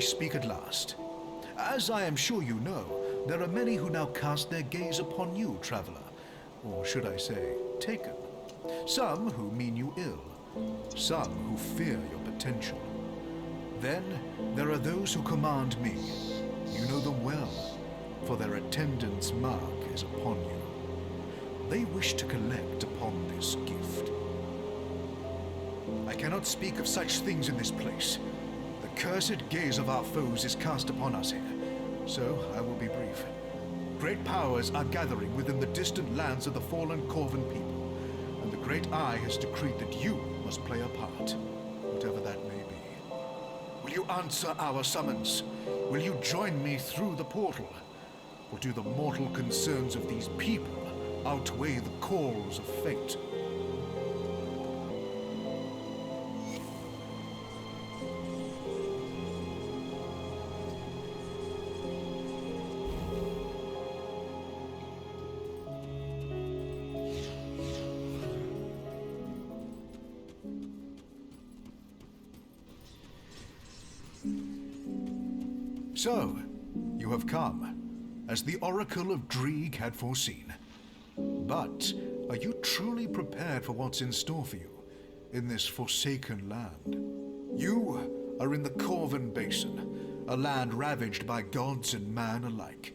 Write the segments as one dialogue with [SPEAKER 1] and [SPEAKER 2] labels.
[SPEAKER 1] speak at last. As I am sure you know, there are many who now cast their gaze upon you, traveler. Or should I say, taken. Some who mean you ill. Some who fear your potential. Then there are those who command me. You know them well, for their attendance mark is upon you. They wish to collect upon this gift. I cannot speak of such things in this place. The cursed gaze of our foes is cast upon us here, so I will be brief. Great powers are gathering within the distant lands of the fallen Corvan people, and the Great Eye has decreed that you must play a part, whatever that may be. Will you answer our summons? Will you join me through the portal? Or do the mortal concerns of these people outweigh the calls of fate? So, you have come, as the Oracle of Dreeg had foreseen. But are you truly prepared for what's in store for you in this forsaken land? You are in the Corvan Basin, a land ravaged by gods and man alike.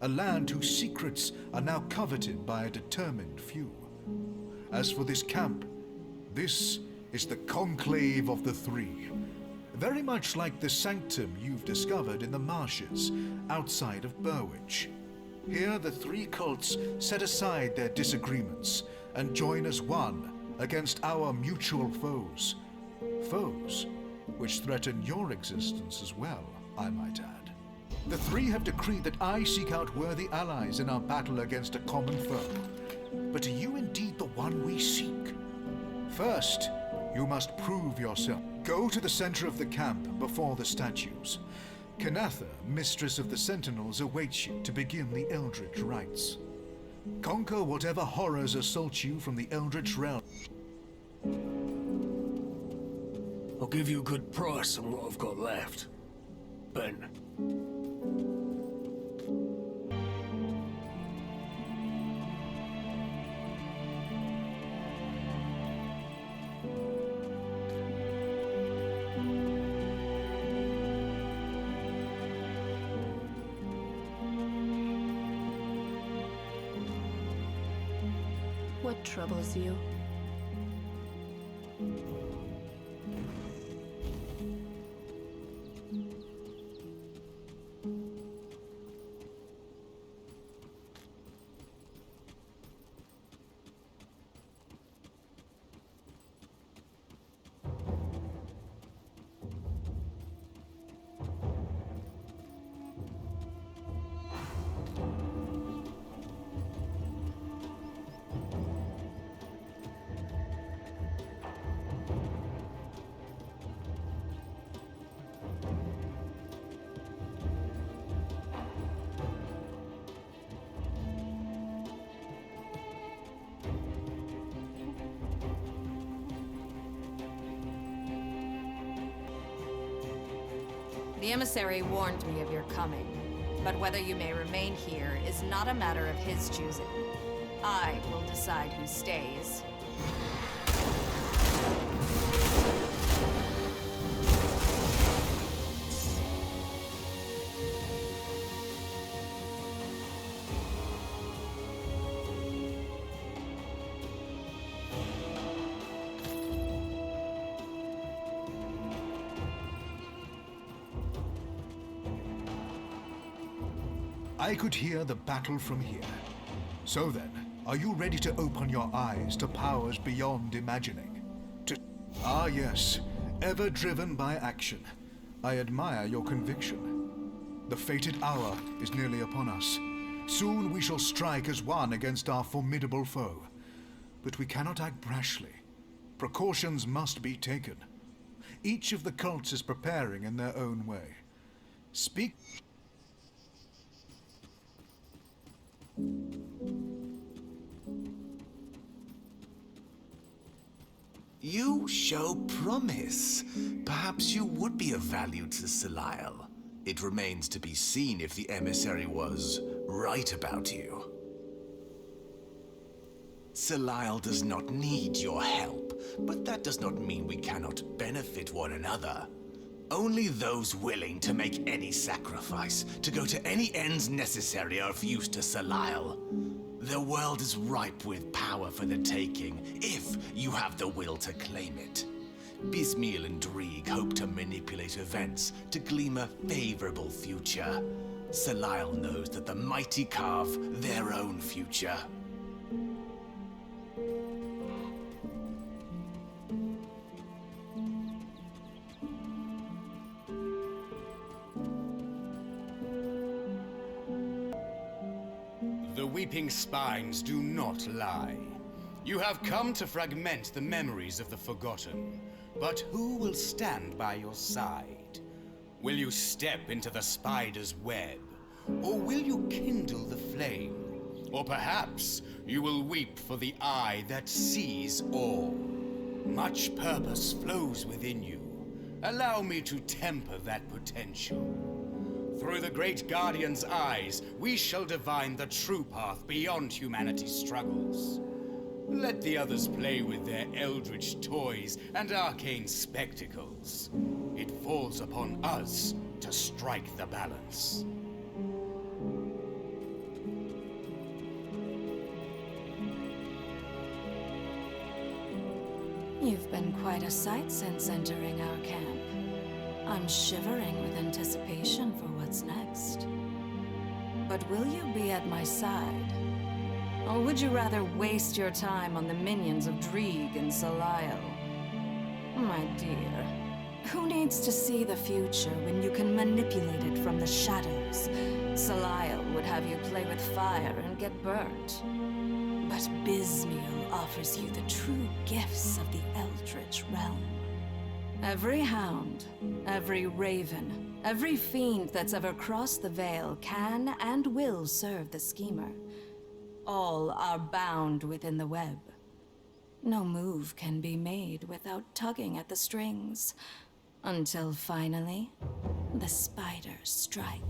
[SPEAKER 1] A land whose secrets are now coveted by a determined few. As for this camp, this is the Conclave of the Three. Very much like the sanctum you've discovered in the marshes outside of Burwich. Here the three cults set aside their disagreements and join as one against our mutual foes. Foes which threaten your existence as well, I might add. The three have decreed that I seek out worthy allies in our battle against a common foe. But are you indeed the one we seek? First, you must prove yourself. Go to the center of the camp before the statues. Kanatha, Mistress of the Sentinels, awaits you to begin the Eldritch rites. Conquer whatever horrors assault you from the Eldritch realm.
[SPEAKER 2] I'll give you a good price on what I've got left. Ben.
[SPEAKER 3] What troubles you?
[SPEAKER 4] The emissary warned me of your coming, but whether you may remain here is not a matter of his choosing. I will decide who stays.
[SPEAKER 1] I could hear the battle from here. So then, are you ready to open your eyes to powers beyond imagining? Ah yes, ever driven by action. I admire your conviction. The fated hour is nearly upon us. Soon we shall strike as one against our formidable foe. But we cannot act brashly. Precautions must be taken. Each of the cults is preparing in their own way. Speak...
[SPEAKER 5] You show promise. Perhaps you would be of value to Selial. It remains to be seen if the emissary was right about you. Salile does not need your help, but that does not mean we cannot benefit one another. Only those willing to make any sacrifice, to go to any ends necessary, are of use to Salile. The world is ripe with power for the taking, if you have the will to claim it. Bismiel and Drieg hope to manipulate events to glean a favorable future. Salile knows that the mighty carve their own future.
[SPEAKER 6] The weeping spines do not lie. You have come to fragment the memories of the forgotten. But who will stand by your side? Will you step into the spider's web? Or will you kindle the flame? Or perhaps you will weep for the eye that sees all. Much purpose flows within you. Allow me to temper that potential. Through the great Guardian's eyes, we shall divine the true path beyond humanity's struggles. Let the others play with their eldritch toys and arcane spectacles. It falls upon us to strike the balance.
[SPEAKER 4] You've been quite a sight since entering our camp. I'm shivering with anticipation for what's next. But will you be at my side? Or would you rather waste your time on the minions of Drieg and Salile? My dear, who needs to see the future when you can manipulate it from the shadows? Salile would have you play with fire and get burnt. But Bismiel offers you the true gifts of the Eldritch realm. Every hound, every raven, every fiend that's ever crossed the Veil can and will serve the schemer. All are bound within the web. No move can be made without tugging at the strings, until finally, the spiders strike.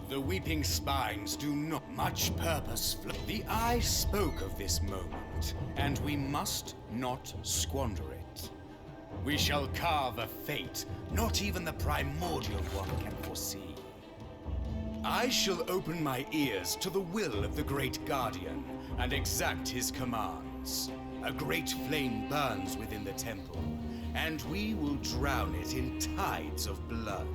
[SPEAKER 6] The weeping spines do not much purpose. The eye spoke of this moment, and we must not squander it. We shall carve a fate not even the primordial one can foresee. I shall open my ears to the will of the great Guardian and exact his commands. A great flame burns within the temple, and we will drown it in tides of blood.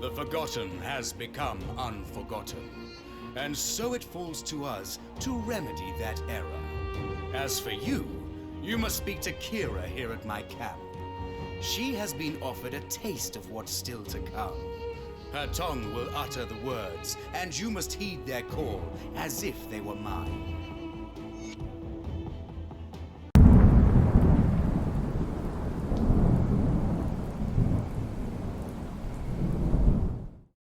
[SPEAKER 6] The forgotten has become unforgotten, and so it falls to us to remedy that error. As for you, you must speak to Kira here at my camp. She has been offered a taste of what's still to come. Her tongue will utter the words, and you must heed their call as if they were mine.